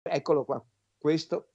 Eccolo qua. Questo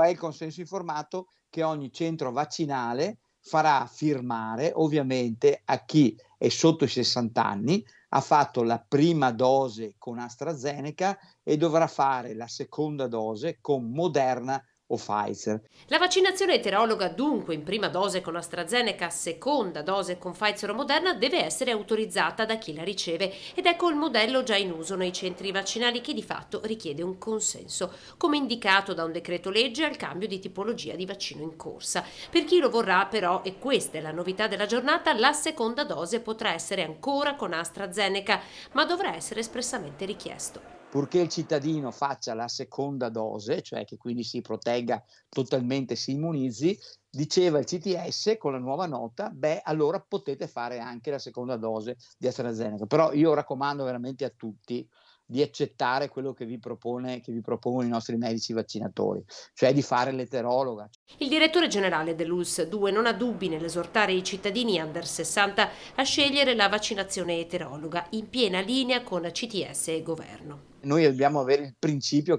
è il consenso informato che ogni centro vaccinale farà firmare, ovviamente, a chi è sotto i 60 anni, ha fatto la prima dose con AstraZeneca e dovrà fare la seconda dose con Moderna o Pfizer. La vaccinazione eterologa dunque in prima dose con AstraZeneca, seconda dose con Pfizer o Moderna deve essere autorizzata da chi la riceve ed ecco il modello già in uso nei centri vaccinali che di fatto richiede un consenso, come indicato da un decreto legge al cambio di tipologia di vaccino in corsa. Per chi lo vorrà però, e questa è la novità della giornata, la seconda dose potrà essere ancora con AstraZeneca, ma dovrà essere espressamente richiesto. Purché il cittadino faccia la seconda dose, cioè che quindi si protegga totalmente, si immunizzi, diceva il CTS con la nuova nota, beh, allora potete fare anche la seconda dose di AstraZeneca. Però io raccomando veramente a tutti di accettare quello che vi propongono i nostri medici vaccinatori, cioè di fare l'eterologa. Il direttore generale dell'ULSS 2 non ha dubbi nell'esortare i cittadini under 60 a scegliere la vaccinazione eterologa, in piena linea con CTS e governo. Noi dobbiamo avere il principio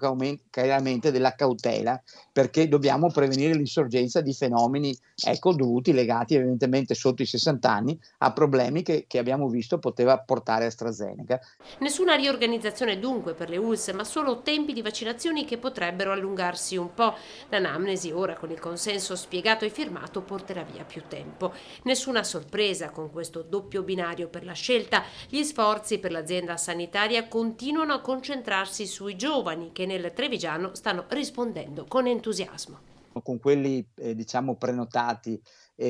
chiaramente della cautela, perché dobbiamo prevenire l'insorgenza di fenomeni, ecco, dovuti, legati evidentemente sotto i 60 anni a problemi che abbiamo visto poteva portare AstraZeneca. Nessuna riorganizzazione dunque per le ULSS, ma solo tempi di vaccinazioni che potrebbero allungarsi un po'. L'anamnesi ora con il consenso spiegato e firmato porterà via più tempo. Nessuna sorpresa con questo doppio binario per la scelta. Gli sforzi per l'azienda sanitaria continuano a concentrarsi sui giovani che nel Trevigiano stanno rispondendo con entusiasmo. Con quelli, diciamo prenotati,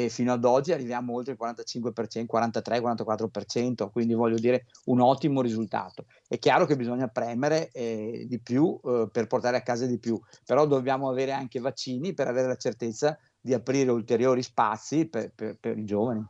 fino ad oggi arriviamo oltre il 45%, 43, 44%, quindi voglio dire un ottimo risultato. È chiaro che bisogna premere, di più, per portare a casa di più, però dobbiamo avere anche vaccini per avere la certezza di aprire ulteriori spazi per i giovani.